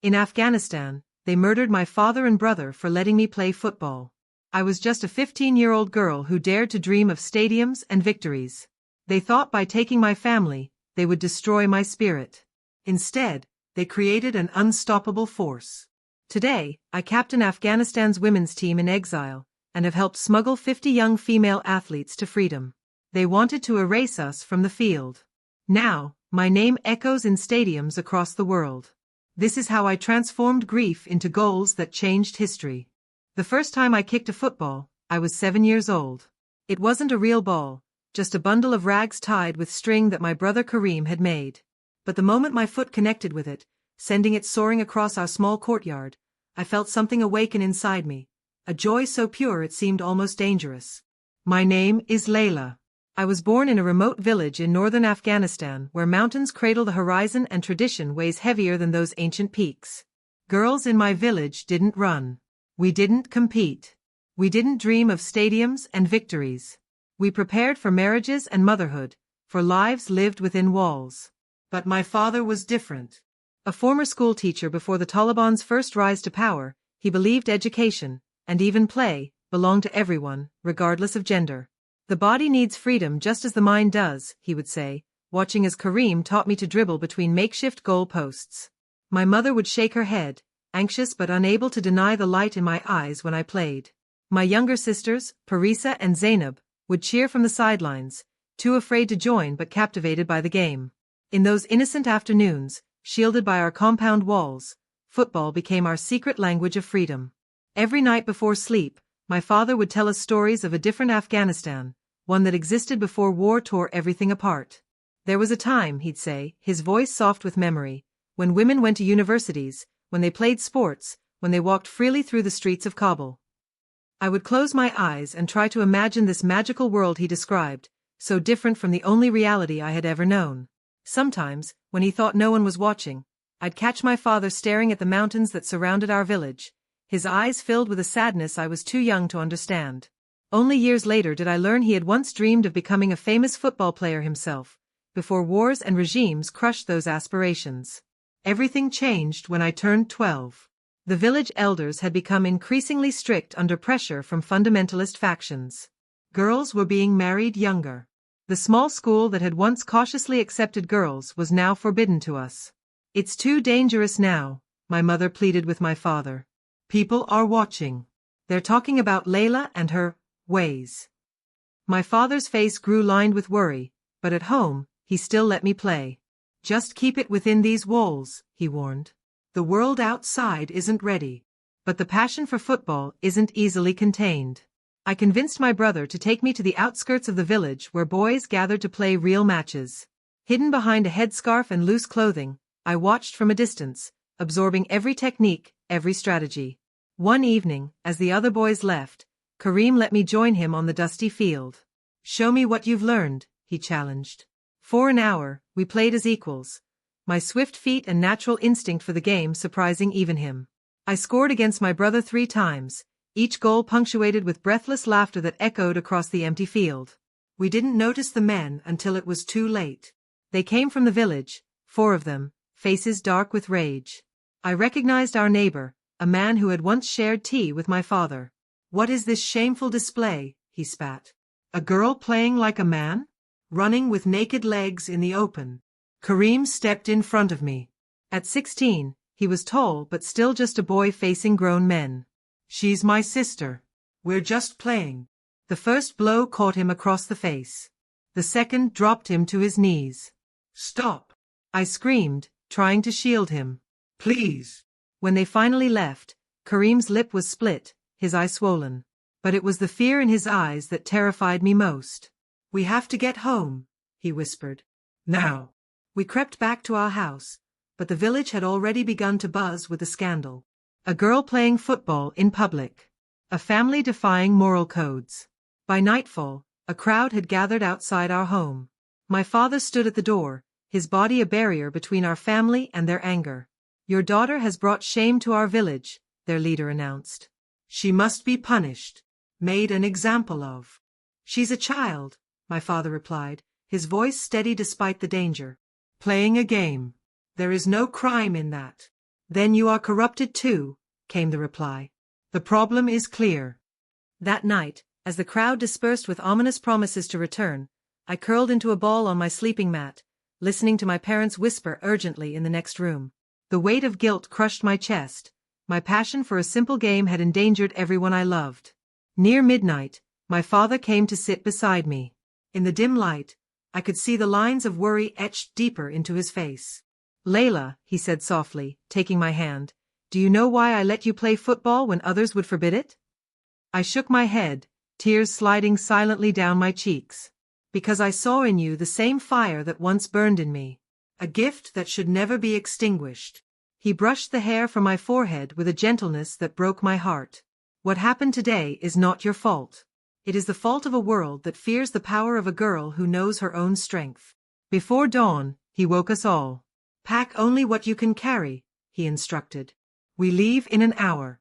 In Afghanistan, they murdered my father and brother for letting me play football. I was just a 15-year-old girl who dared to dream of stadiums and victories. They thought by taking my family, they would destroy my spirit. Instead, they created an unstoppable force. Today, I captain Afghanistan's women's team in exile, and have helped smuggle 50 young female athletes to freedom. They wanted to erase us from the field. Now, my name echoes in stadiums across the world. This is how I transformed grief into goals that changed history. The first time I kicked a football, I was 7 years old. It wasn't a real ball, just a bundle of rags tied with string that my brother Kareem had made. But the moment my foot connected with it, sending it soaring across our small courtyard, I felt something awaken inside me, a joy so pure it seemed almost dangerous. My name is Laila. I was born in a remote village in northern Afghanistan where mountains cradle the horizon and tradition weighs heavier than those ancient peaks. Girls in my village didn't run. We didn't compete. We didn't dream of stadiums and victories. We prepared for marriages and motherhood, for lives lived within walls. But my father was different. A former school teacher before the Taliban's first rise to power, he believed education, and even play, belonged to everyone, regardless of gender. The body needs freedom just as the mind does, he would say, watching as Kareem taught me to dribble between makeshift goal posts. My mother would shake her head, anxious but unable to deny the light in my eyes when I played. My younger sisters, Parisa and Zainab, would cheer from the sidelines, too afraid to join but captivated by the game. In those innocent afternoons, shielded by our compound walls, football became our secret language of freedom. Every night before sleep, my father would tell us stories of a different Afghanistan, one that existed before war tore everything apart. There was a time, he'd say, his voice soft with memory, when women went to universities, when they played sports, when they walked freely through the streets of Kabul. I would close my eyes and try to imagine this magical world he described, so different from the only reality I had ever known. Sometimes, when he thought no one was watching, I'd catch my father staring at the mountains that surrounded our village, his eyes filled with a sadness I was too young to understand. Only years later did I learn he had once dreamed of becoming a famous football player himself, before wars and regimes crushed those aspirations. Everything changed when I turned 12. The village elders had become increasingly strict under pressure from fundamentalist factions. Girls were being married younger. The small school that had once cautiously accepted girls was now forbidden to us. It's too dangerous now, my mother pleaded with my father. People are watching. They're talking about Laila and her ways. My father's face grew lined with worry, but at home, he still let me play. Just keep it within these walls, he warned. The world outside isn't ready. But the passion for football isn't easily contained. I convinced my brother to take me to the outskirts of the village where boys gathered to play real matches. Hidden behind a headscarf and loose clothing, I watched from a distance, absorbing every technique, every strategy. One evening, as the other boys left, Kareem let me join him on the dusty field. Show me what you've learned, he challenged. For an hour, we played as equals, my swift feet and natural instinct for the game surprising even him. I scored against my brother 3 times, each goal punctuated with breathless laughter that echoed across the empty field. We didn't notice the men until it was too late. They came from the village, 4 of them, faces dark with rage. I recognized our neighbor, a man who had once shared tea with my father. What is this shameful display, he spat. A girl playing like a man? Running with naked legs in the open. Kareem stepped in front of me. At 16, he was tall but still just a boy facing grown men. She's my sister. We're just playing. The first blow caught him across the face. The second dropped him to his knees. Stop! I screamed, trying to shield him. Please! When they finally left, Kareem's lip was split, his eye swollen. But it was the fear in his eyes that terrified me most. We have to get home, he whispered. Now. We crept back to our house, but the village had already begun to buzz with the scandal. A girl playing football in public. A family defying moral codes. By nightfall, a crowd had gathered outside our home. My father stood at the door, his body a barrier between our family and their anger. Your daughter has brought shame to our village, their leader announced. She must be punished. Made an example of. She's a child, my father replied, his voice steady despite the danger. Playing a game. There is no crime in that. Then you are corrupted too, came the reply. The problem is clear. That night, as the crowd dispersed with ominous promises to return, I curled into a ball on my sleeping mat, listening to my parents whisper urgently in the next room. The weight of guilt crushed my chest. My passion for a simple game had endangered everyone I loved. Near midnight, my father came to sit beside me. In the dim light, I could see the lines of worry etched deeper into his face. Laila, he said softly, taking my hand, do you know why I let you play football when others would forbid it? I shook my head, tears sliding silently down my cheeks. Because I saw in you the same fire that once burned in me. A gift that should never be extinguished. He brushed the hair from my forehead with a gentleness that broke my heart. What happened today is not your fault. It is the fault of a world that fears the power of a girl who knows her own strength. Before dawn, he woke us all. Pack only what you can carry, he instructed. We leave in an hour.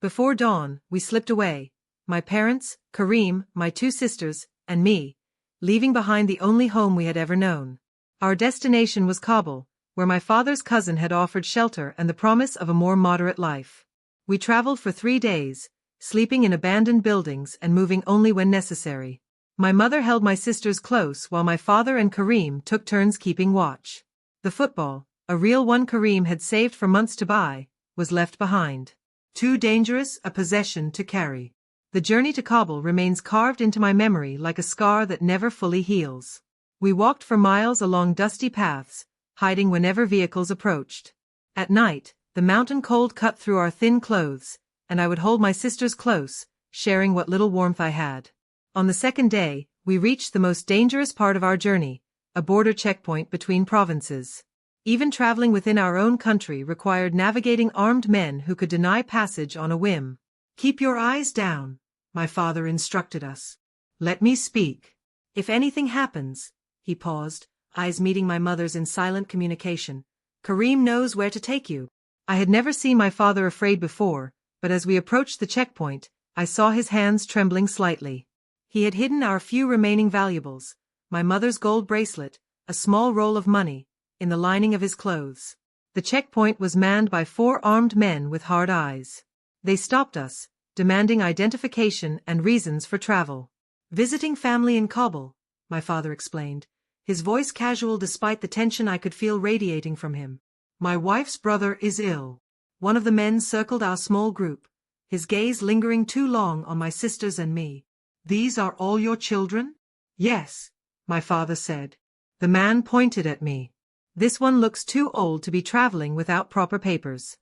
Before dawn, we slipped away. My parents, Karim, my two sisters, and me, leaving behind the only home we had ever known. Our destination was Kabul, where my father's cousin had offered shelter and the promise of a more moderate life. We traveled for 3 days, sleeping in abandoned buildings and moving only when necessary. My mother held my sisters close while my father and Karim took turns keeping watch. The football, a real one Karim had saved for months to buy, was left behind. Too dangerous a possession to carry. The journey to Kabul remains carved into my memory like a scar that never fully heals. We walked for miles along dusty paths, hiding whenever vehicles approached. At night, the mountain cold cut through our thin clothes, and I would hold my sisters close, sharing what little warmth I had. On the second day, we reached the most dangerous part of our journey, a border checkpoint between provinces. Even traveling within our own country required navigating armed men who could deny passage on a whim. Keep your eyes down, my father instructed us. Let me speak. If anything happens, he paused, eyes meeting my mother's in silent communication. Karim knows where to take you. I had never seen my father afraid before, but as we approached the checkpoint, I saw his hands trembling slightly. He had hidden our few remaining valuables, my mother's gold bracelet, a small roll of money, in the lining of his clothes. The checkpoint was manned by 4 armed men with hard eyes. They stopped us, demanding identification and reasons for travel. Visiting family in Kabul, my father explained, his voice casual despite the tension I could feel radiating from him. My wife's brother is ill. One of the men circled our small group, his gaze lingering too long on my sisters and me. These are all your children? Yes, my father said. The man pointed at me. This one looks too old to be traveling without proper papers.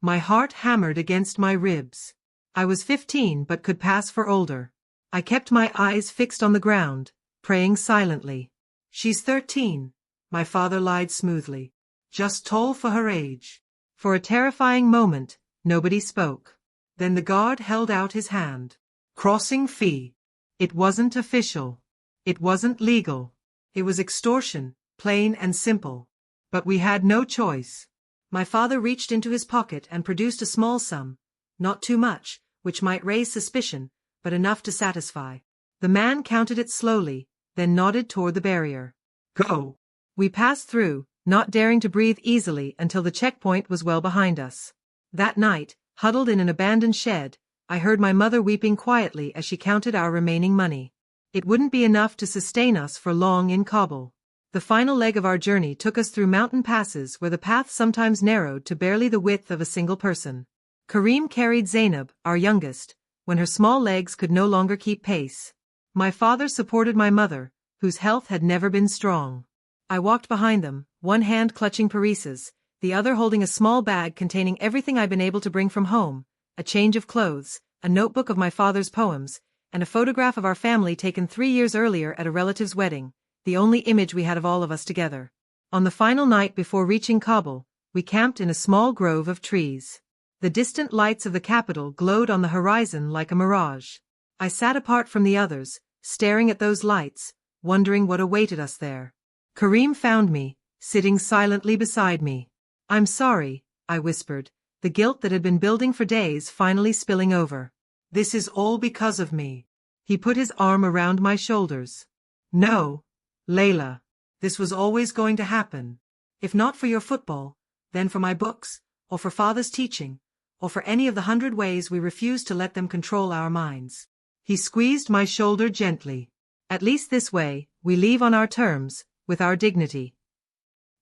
My heart hammered against my ribs. I was 15 but could pass for older. I kept my eyes fixed on the ground, praying silently. She's 13, my father lied smoothly. Just tall for her age. For a terrifying moment, nobody spoke. Then the guard held out his hand. Crossing fee. It wasn't official. It wasn't legal. It was extortion, plain and simple. But we had no choice. My father reached into his pocket and produced a small sum, not too much, which might raise suspicion, but enough to satisfy. The man counted it slowly, then nodded toward the barrier. Go. We passed through, not daring to breathe easily until the checkpoint was well behind us. That night, huddled in an abandoned shed, I heard my mother weeping quietly as she counted our remaining money. It wouldn't be enough to sustain us for long in Kabul. The final leg of our journey took us through mountain passes where the path sometimes narrowed to barely the width of a single person. Karim carried Zainab, our youngest, when her small legs could no longer keep pace. My father supported my mother, whose health had never been strong. I walked behind them, one hand clutching Paris's, the other holding a small bag containing everything I'd been able to bring from home, a change of clothes, a notebook of my father's poems, and a photograph of our family taken 3 years earlier at a relative's wedding, the only image we had of all of us together. On the final night before reaching Kabul, we camped in a small grove of trees. The distant lights of the capital glowed on the horizon like a mirage. I sat apart from the others, staring at those lights, wondering what awaited us there. Karim found me, sitting silently beside me. I'm sorry, I whispered, the guilt that had been building for days finally spilling over. This is all because of me. He put his arm around my shoulders. No, Laila, this was always going to happen. If not for your football, then for my books, or for father's teaching, or for any of the 100 ways we refuse to let them control our minds. He squeezed my shoulder gently. At least this way, we leave on our terms, with our dignity.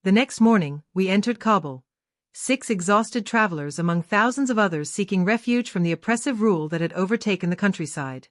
The next morning, we entered Kabul, 6 exhausted travelers among thousands of others seeking refuge from the oppressive rule that had overtaken the countryside.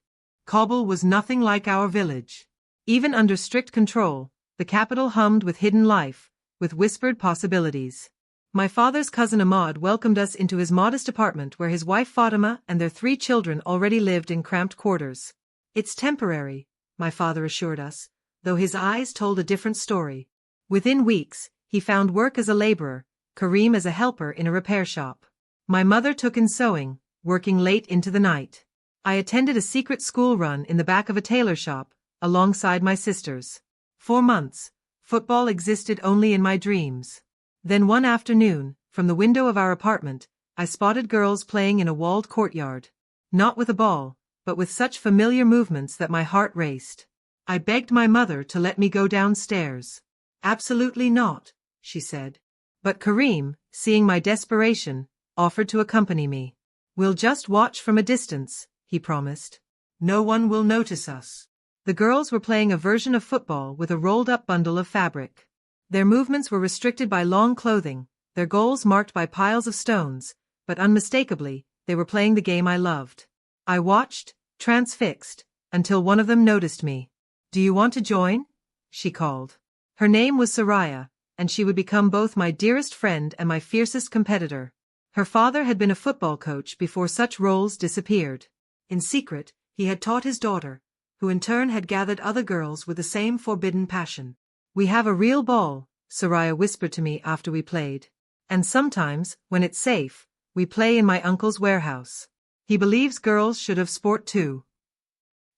Kabul was nothing like our village. Even under strict control, the capital hummed with hidden life, with whispered possibilities. My father's cousin Ahmad welcomed us into his modest apartment where his wife Fatima and their 3 children already lived in cramped quarters. It's temporary, my father assured us, though his eyes told a different story. Within weeks, he found work as a laborer, Karim as a helper in a repair shop. My mother took in sewing, working late into the night. I attended a secret school run in the back of a tailor shop, alongside my sisters. 4 months, football existed only in my dreams. Then one afternoon, from the window of our apartment, I spotted girls playing in a walled courtyard. Not with a ball, but with such familiar movements that my heart raced. I begged my mother to let me go downstairs. Absolutely not, she said. But Karim, seeing my desperation, offered to accompany me. We'll just watch from a distance, he promised. No one will notice us. The girls were playing a version of football with a rolled-up bundle of fabric. Their movements were restricted by long clothing, their goals marked by piles of stones, but unmistakably, they were playing the game I loved. I watched, transfixed, until one of them noticed me. Do you want to join? She called. Her name was Soraya, and she would become both my dearest friend and my fiercest competitor. Her father had been a football coach before such roles disappeared. In secret, he had taught his daughter, who in turn had gathered other girls with the same forbidden passion. We have a real ball, Soraya whispered to me after we played. And sometimes, when it's safe, we play in my uncle's warehouse. He believes girls should have sport too.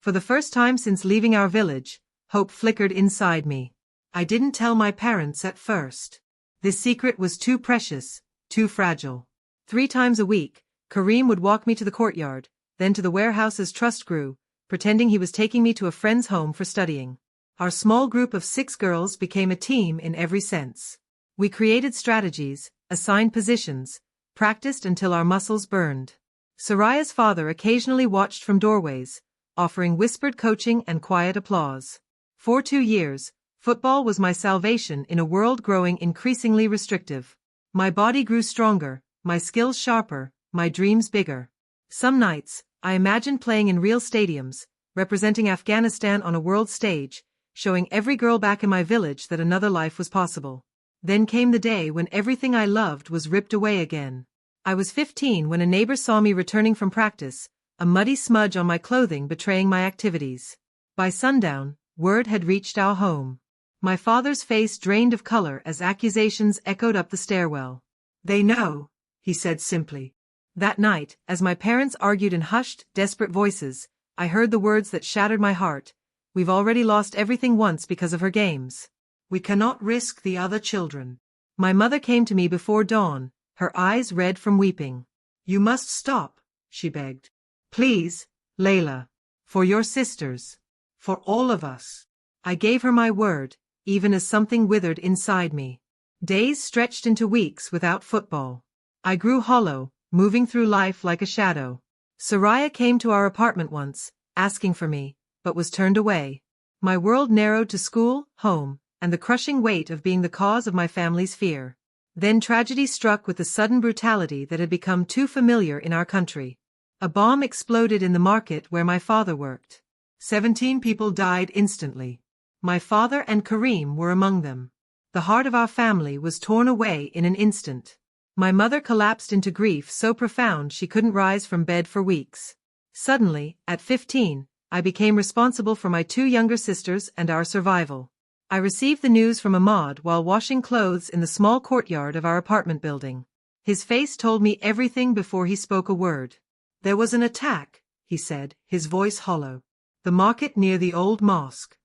For the first time since leaving our village, hope flickered inside me. I didn't tell my parents at first. This secret was too precious, too fragile. 3 times a week, Karim would walk me to the courtyard, then to the warehouse as trust grew, pretending he was taking me to a friend's home for studying. Our small group of 6 girls became a team in every sense. We created strategies, assigned positions, practiced until our muscles burned. Soraya's father occasionally watched from doorways, offering whispered coaching and quiet applause. For 2 years, football was my salvation in a world growing increasingly restrictive. My body grew stronger, my skills sharper, my dreams bigger. Some nights, I imagined playing in real stadiums, representing Afghanistan on a world stage, showing every girl back in my village that another life was possible. Then came the day when everything I loved was ripped away again. I was 15 when a neighbor saw me returning from practice, a muddy smudge on my clothing betraying my activities. By sundown, word had reached our home. My father's face drained of color as accusations echoed up the stairwell. They know, he said simply. That night, as my parents argued in hushed, desperate voices, I heard the words that shattered my heart. We've already lost everything once because of her games. We cannot risk the other children. My mother came to me before dawn, her eyes red from weeping. You must stop, she begged. Please, Laila. For your sisters. For all of us. I gave her my word, even as something withered inside me. Days stretched into weeks without football. I grew hollow, moving through life like a shadow. Soraya came to our apartment once, asking for me, but was turned away. My world narrowed to school, home, and the crushing weight of being the cause of my family's fear. Then tragedy struck with the sudden brutality that had become too familiar in our country. A bomb exploded in the market where my father worked. 17 people died instantly. My father and Karim were among them. The heart of our family was torn away in an instant. My mother collapsed into grief so profound she couldn't rise from bed for weeks. Suddenly, at 15, I became responsible for my 2 younger sisters and our survival. I received the news from Ahmad while washing clothes in the small courtyard of our apartment building. His face told me everything before he spoke a word. There was an attack, he said, his voice hollow. The market near the old mosque.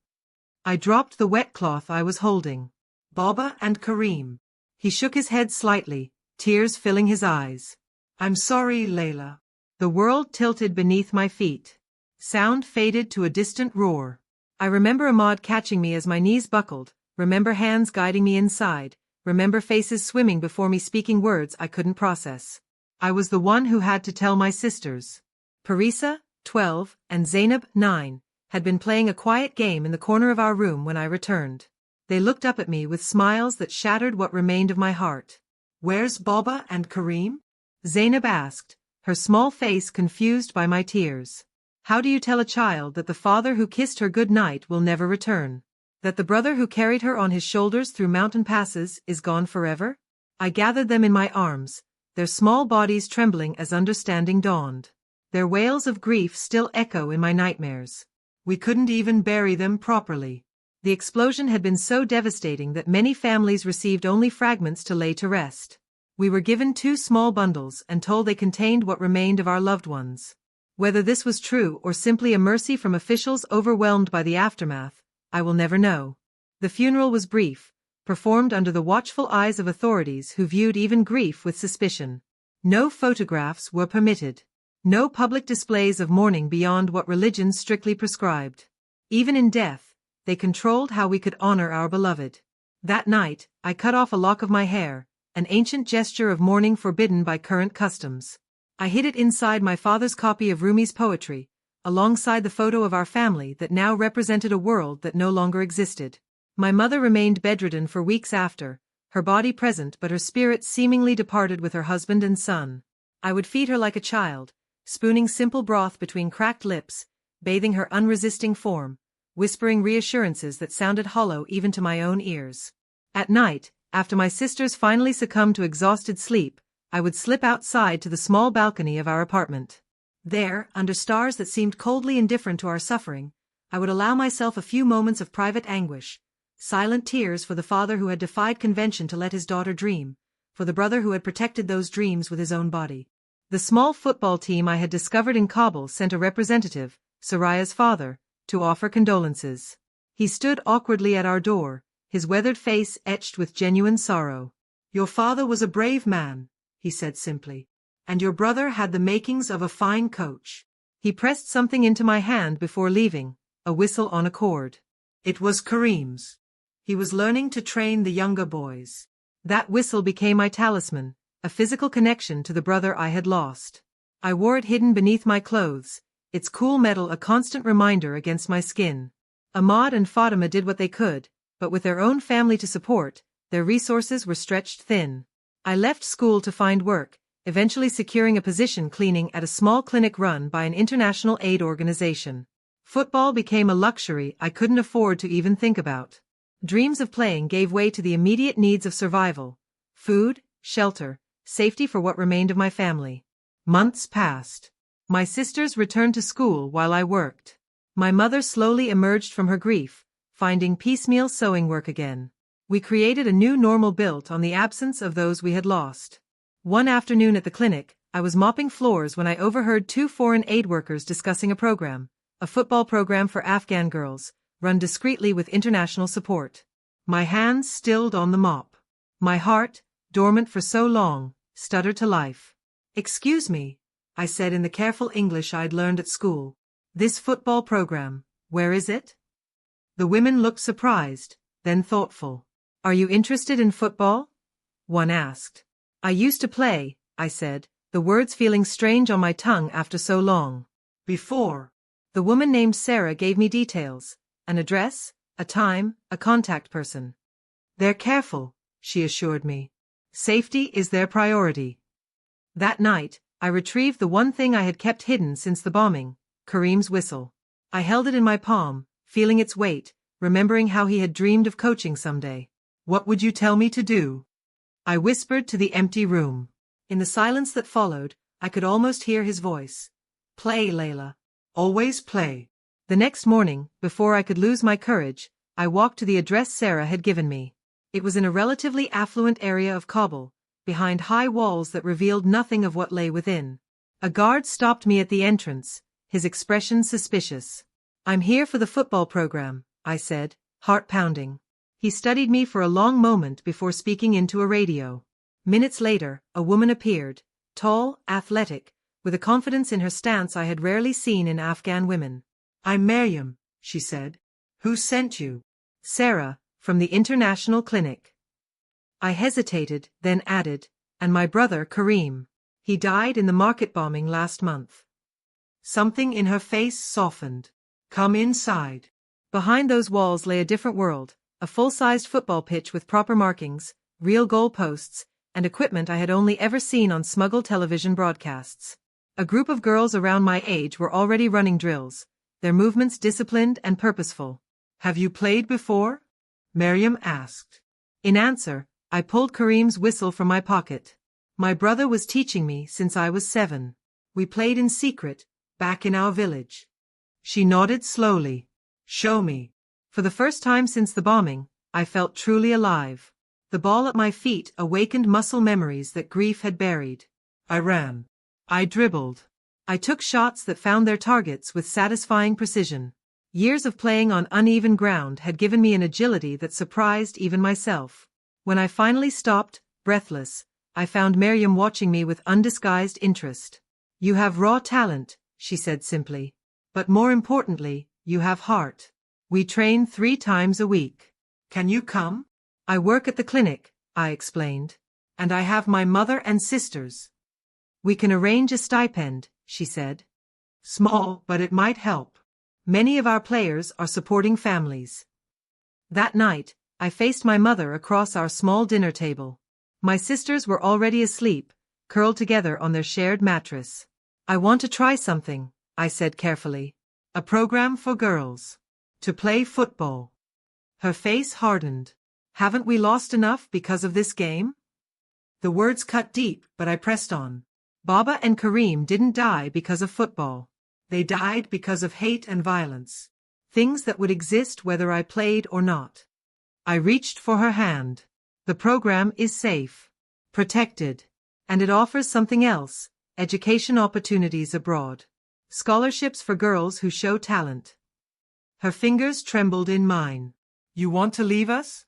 I dropped the wet cloth I was holding. Baba and Karim. He shook his head slightly, tears filling his eyes. I'm sorry, Laila. The world tilted beneath my feet. Sound faded to a distant roar. I remember Ahmad catching me as my knees buckled, remember hands guiding me inside, remember faces swimming before me speaking words I couldn't process. I was the one who had to tell my sisters. Parisa, 12, and Zainab, 9, had been playing a quiet game in the corner of our room when I returned. They looked up at me with smiles that shattered what remained of my heart. "Where's Baba and Kareem?" Zainab asked, her small face confused by my tears. How do you tell a child that the father who kissed her good night will never return? That the brother who carried her on his shoulders through mountain passes is gone forever? I gathered them in my arms, their small bodies trembling as understanding dawned. Their wails of grief still echo in my nightmares. We couldn't even bury them properly. The explosion had been so devastating that many families received only fragments to lay to rest. We were given 2 small bundles and told they contained what remained of our loved ones. Whether this was true or simply a mercy from officials overwhelmed by the aftermath, I will never know. The funeral was brief, performed under the watchful eyes of authorities who viewed even grief with suspicion. No photographs were permitted. No public displays of mourning beyond what religion strictly prescribed. Even in death, they controlled how we could honor our beloved. That night, I cut off a lock of my hair, an ancient gesture of mourning forbidden by current customs. I hid it inside my father's copy of Rumi's poetry, alongside the photo of our family that now represented a world that no longer existed. My mother remained bedridden for weeks after, her body present but her spirit seemingly departed with her husband and son. I would feed her like a child, spooning simple broth between cracked lips, bathing her unresisting form, whispering reassurances that sounded hollow even to my own ears. At night, after my sisters finally succumbed to exhausted sleep, I would slip outside to the small balcony of our apartment. There, under stars that seemed coldly indifferent to our suffering, I would allow myself a few moments of private anguish, silent tears for the father who had defied convention to let his daughter dream, for the brother who had protected those dreams with his own body. The small football team I had discovered in Kabul sent a representative, Soraya's father, to offer condolences. He stood awkwardly at our door, his weathered face etched with genuine sorrow. "Your father was a brave man," he said simply, "and your brother had the makings of a fine coach." He pressed something into my hand before leaving, a whistle on a cord. It was Kareem's. He was learning to train the younger boys. That whistle became my talisman, a physical connection to the brother I had lost. I wore it hidden beneath my clothes, its cool metal a constant reminder against my skin. Ahmad and Fatima did what they could, but with their own family to support, their resources were stretched thin. I left school to find work, eventually securing a position cleaning at a small clinic run by an international aid organization. Football became a luxury I couldn't afford to even think about. Dreams of playing gave way to the immediate needs of survival: food, shelter, safety for what remained of my family. Months passed. My sisters returned to school while I worked. My mother slowly emerged from her grief, finding piecemeal sewing work again. We created a new normal built on the absence of those we had lost. One afternoon at the clinic, I was mopping floors when I overheard 2 foreign aid workers discussing a football program for Afghan girls, run discreetly with international support. My hands stilled on the mop. My heart, dormant for so long, stuttered to life. "Excuse me," I said in the careful English I'd learned at school. "This football program, where is it?" The women looked surprised, then thoughtful. "Are you interested in football?" one asked. "I used to play," I said, the words feeling strange on my tongue after so long. "Before." The woman named Sarah gave me details, an address, a time, a contact person. "They're careful," she assured me. "Safety is their priority." That night, I retrieved the one thing I had kept hidden since the bombing, Kareem's whistle. I held it in my palm, feeling its weight, remembering how he had dreamed of coaching someday. "What would you tell me to do?" I whispered to the empty room. In the silence that followed, I could almost hear his voice. "Play, Laila. Always play." The next morning, before I could lose my courage, I walked to the address Sarah had given me. It was in a relatively affluent area of Kabul, behind high walls that revealed nothing of what lay within. A guard stopped me at the entrance, his expression suspicious. "I'm here for the football program," I said, heart pounding. He studied me for a long moment before speaking into a radio. Minutes later, a woman appeared, tall, athletic, with a confidence in her stance I had rarely seen in Afghan women. "I'm Maryam," she said. "Who sent you?" "Sarah, from the International Clinic." I hesitated, then added, and my brother Kareem. He died in the market bombing last month. Something in her face softened. Come inside. Behind those walls lay a different world, a full-sized football pitch with proper markings, real goal posts, and equipment I had only ever seen on smuggled television broadcasts. A group of girls around my age were already running drills, their movements disciplined and purposeful. Have you played before? Miriam asked. In answer, I pulled Kareem's whistle from my pocket. My brother was teaching me since I was 7. We played in secret, back in our village. She nodded slowly. Show me. For the first time since the bombing, I felt truly alive. The ball at my feet awakened muscle memories that grief had buried. I ran. I dribbled. I took shots that found their targets with satisfying precision. Years of playing on uneven ground had given me an agility that surprised even myself. When I finally stopped, breathless, I found Miriam watching me with undisguised interest. You have raw talent, she said simply. But more importantly, you have heart. We train 3 times a week. Can you come? I work at the clinic, I explained. And I have my mother and sisters. We can arrange a stipend, she said. Small, but it might help. Many of our players are supporting families. That night, I faced my mother across our small dinner table. My sisters were already asleep, curled together on their shared mattress. I want to try something, I said carefully. A program for girls. To play football. Her face hardened. Haven't we lost enough because of this game? The words cut deep, but I pressed on. Baba and Kareem didn't die because of football. They died because of hate and violence. Things that would exist whether I played or not. I reached for her hand. The program is safe. Protected. And it offers something else, education opportunities abroad. Scholarships for girls who show talent. Her fingers trembled in mine. You want to leave us?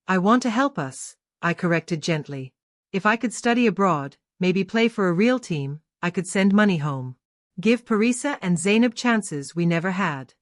I want to help us, I corrected gently. If I could study abroad, maybe play for a real team, I could send money home. Give Parisa and Zainab chances we never had.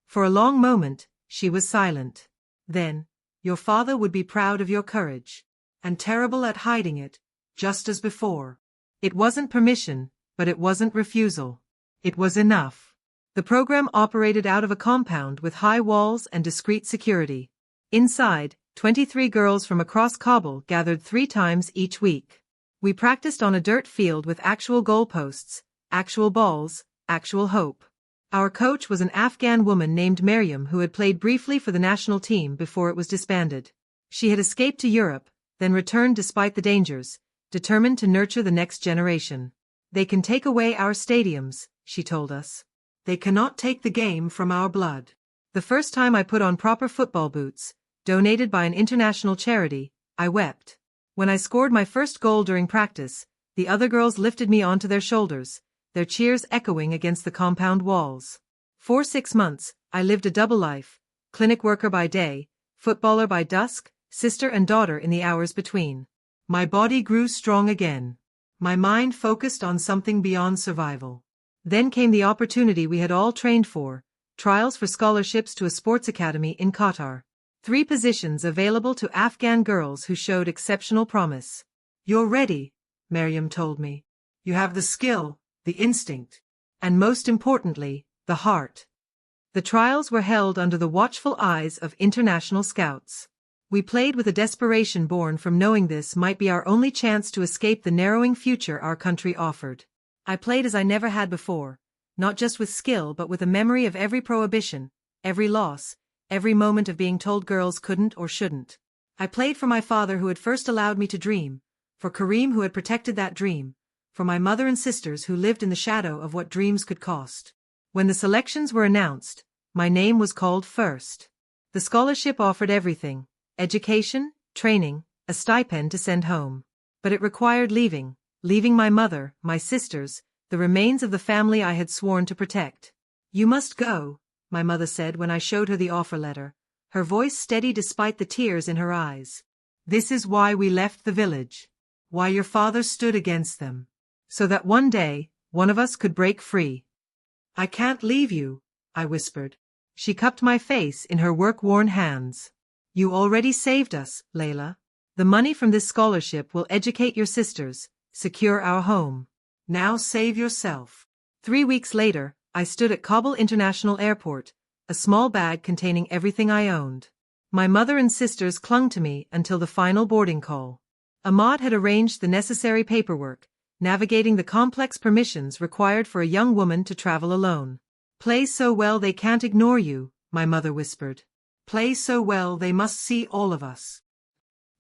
For a long moment, she was silent. Then, your father would be proud of your courage. And terrible at hiding it, just as before. It wasn't permission, but it wasn't refusal. It was enough. The program operated out of a compound with high walls and discreet security. Inside, 23 girls from across Kabul gathered 3 times each week. We practiced on a dirt field with actual goalposts, actual balls, actual hope. Our coach was an Afghan woman named Miriam who had played briefly for the national team before it was disbanded. She had escaped to Europe, then returned despite the dangers, determined to nurture the next generation. They can take away our stadiums, she told us. They cannot take the game from our blood. The first time I put on proper football boots, donated by an international charity, I wept. When I scored my first goal during practice, the other girls lifted me onto their shoulders, their cheers echoing against the compound walls. For 6 months, I lived a double life, clinic worker by day, footballer by dusk, sister and daughter in the hours between. My body grew strong again. My mind focused on something beyond survival. Then came the opportunity we had all trained for, trials for scholarships to a sports academy in Qatar. 3 positions available to Afghan girls who showed exceptional promise. You're ready, Miriam told me. You have the skill, the instinct, and most importantly, the heart. The trials were held under the watchful eyes of international scouts. We played with a desperation born from knowing this might be our only chance to escape the narrowing future our country offered. I played as I never had before, not just with skill but with a memory of every prohibition, every loss, every moment of being told girls couldn't or shouldn't. I played for my father who had first allowed me to dream, for Kareem who had protected that dream, for my mother and sisters who lived in the shadow of what dreams could cost. When the selections were announced, my name was called first. The scholarship offered everything: education, training, a stipend to send home. But it required leaving my mother, my sisters, the remains of the family I had sworn to protect. You must go, my mother said when I showed her the offer letter, her voice steady despite the tears in her eyes. This is why we left the village. Why your father stood against them. So that one day, one of us could break free. I can't leave you, I whispered. She cupped my face in her work-worn hands. You already saved us, Laila. The money from this scholarship will educate your sisters, secure our home. Now save yourself. 3 weeks later, I stood at Kabul International Airport, a small bag containing everything I owned. My mother and sisters clung to me until the final boarding call. Ahmad had arranged the necessary paperwork, navigating the complex permissions required for a young woman to travel alone. Play so well they can't ignore you, my mother whispered. Play so well they must see all of us.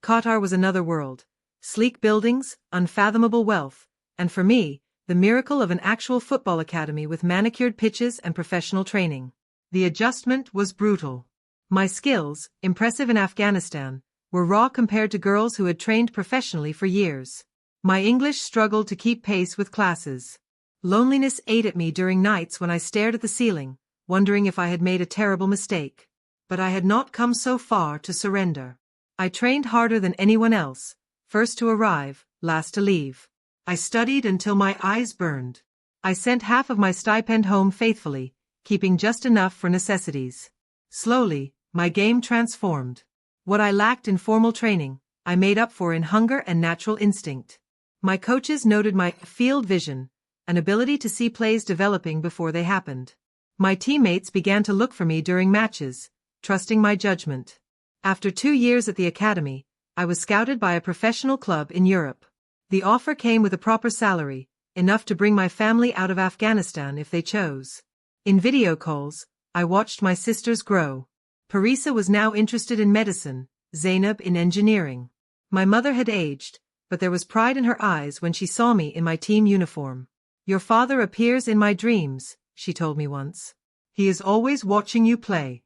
Qatar was another world. Sleek buildings, unfathomable wealth, and for me, the miracle of an actual football academy with manicured pitches and professional training. The adjustment was brutal. My skills, impressive in Afghanistan, were raw compared to girls who had trained professionally for years. My English struggled to keep pace with classes. Loneliness ate at me during nights when I stared at the ceiling, wondering if I had made a terrible mistake. But I had not come so far to surrender. I trained harder than anyone else, first to arrive, last to leave. I studied until my eyes burned. I sent half of my stipend home faithfully, keeping just enough for necessities. Slowly, my game transformed. What I lacked in formal training, I made up for in hunger and natural instinct. My coaches noted my field vision, an ability to see plays developing before they happened. My teammates began to look for me during matches, trusting my judgment. After 2 years at the academy, I was scouted by a professional club in Europe. The offer came with a proper salary, enough to bring my family out of Afghanistan if they chose. In video calls, I watched my sisters grow. Parisa was now interested in medicine, Zainab in engineering. My mother had aged, but there was pride in her eyes when she saw me in my team uniform. Your father appears in my dreams, she told me once. He is always watching you play.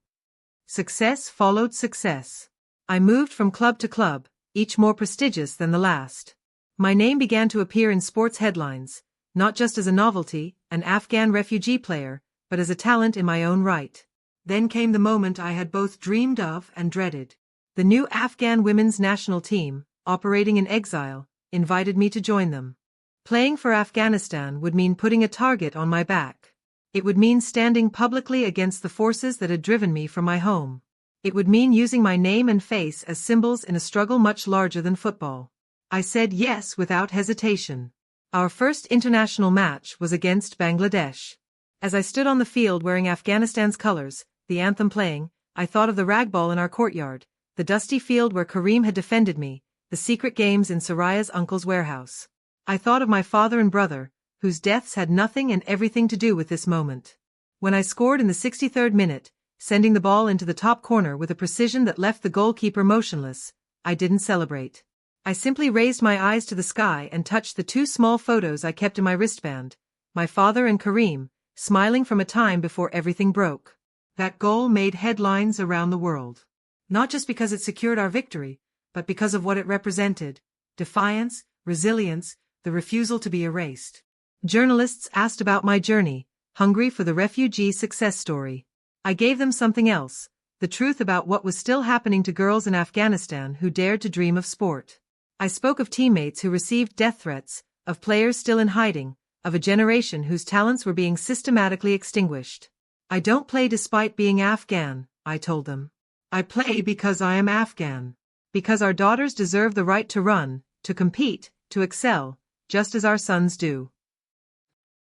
Success followed success. I moved from club to club, each more prestigious than the last. My name began to appear in sports headlines, not just as a novelty, an Afghan refugee player, but as a talent in my own right. Then came the moment I had both dreamed of and dreaded. The new Afghan women's national team, operating in exile, invited me to join them. Playing for Afghanistan would mean putting a target on my back. It would mean standing publicly against the forces that had driven me from my home. It would mean using my name and face as symbols in a struggle much larger than football. I said yes without hesitation. Our first international match was against Bangladesh. As I stood on the field wearing Afghanistan's colors, the anthem playing, I thought of the ragball in our courtyard, the dusty field where Kareem had defended me, the secret games in Soraya's uncle's warehouse. I thought of my father and brother, whose deaths had nothing and everything to do with this moment. When I scored in the 63rd minute, sending the ball into the top corner with a precision that left the goalkeeper motionless, I didn't celebrate. I simply raised my eyes to the sky and touched the 2 small photos I kept in my wristband, my father and Kareem, smiling from a time before everything broke. That goal made headlines around the world. Not just because it secured our victory, but because of what it represented: defiance, resilience, the refusal to be erased. Journalists asked about my journey, hungry for the refugee success story. I gave them something else, the truth about what was still happening to girls in Afghanistan who dared to dream of sport. I spoke of teammates who received death threats, of players still in hiding, of a generation whose talents were being systematically extinguished. I don't play despite being Afghan, I told them. I play because I am Afghan. Because our daughters deserve the right to run, to compete, to excel, just as our sons do.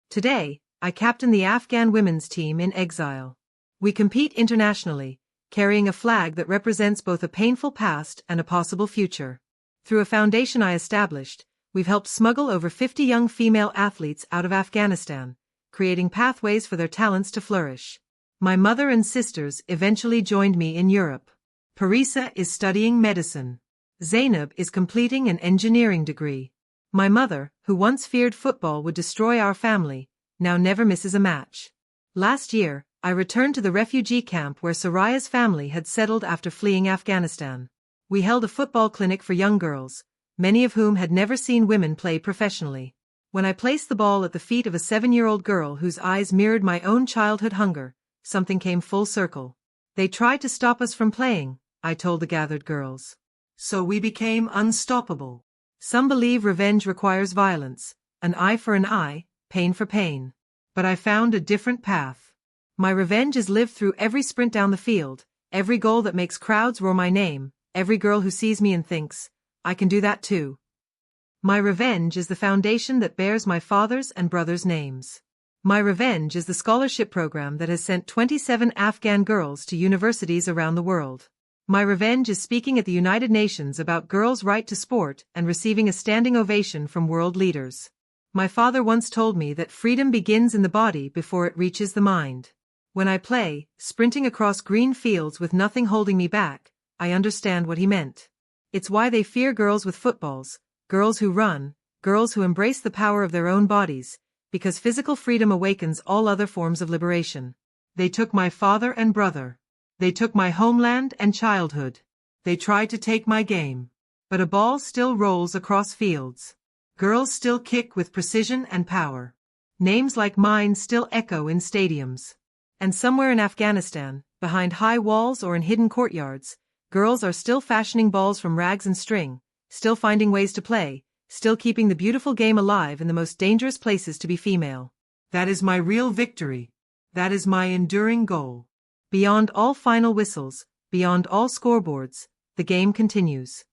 Today, I captain the Afghan women's team in exile. We compete internationally, carrying a flag that represents both a painful past and a possible future. Through a foundation I established, we've helped smuggle over 50 young female athletes out of Afghanistan, creating pathways for their talents to flourish. My mother and sisters eventually joined me in Europe. Parisa is studying medicine. Zainab is completing an engineering degree. My mother, who once feared football would destroy our family, now never misses a match. Last year, I returned to the refugee camp where Soraya's family had settled after fleeing Afghanistan. We held a football clinic for young girls, many of whom had never seen women play professionally. When I placed the ball at the feet of a 7-year-old girl whose eyes mirrored my own childhood hunger, something came full circle. They tried to stop us from playing, I told the gathered girls. So we became unstoppable. Some believe revenge requires violence, an eye for an eye, pain for pain. But I found a different path. My revenge is lived through every sprint down the field, every goal that makes crowds roar my name, every girl who sees me and thinks, I can do that too. My revenge is the foundation that bears my father's and brother's names. My revenge is the scholarship program that has sent 27 Afghan girls to universities around the world. My revenge is speaking at the United Nations about girls' right to sport and receiving a standing ovation from world leaders. My father once told me that freedom begins in the body before it reaches the mind. When I play, sprinting across green fields with nothing holding me back, I understand what he meant. It's why they fear girls with footballs, girls who run, girls who embrace the power of their own bodies, because physical freedom awakens all other forms of liberation. They took my father and brother. They took my homeland and childhood. They tried to take my game. But a ball still rolls across fields. Girls still kick with precision and power. Names like mine still echo in stadiums. And somewhere in Afghanistan, behind high walls or in hidden courtyards, girls are still fashioning balls from rags and string, still finding ways to play, still keeping the beautiful game alive in the most dangerous places to be female. That is my real victory. That is my enduring goal. Beyond all final whistles, beyond all scoreboards, the game continues.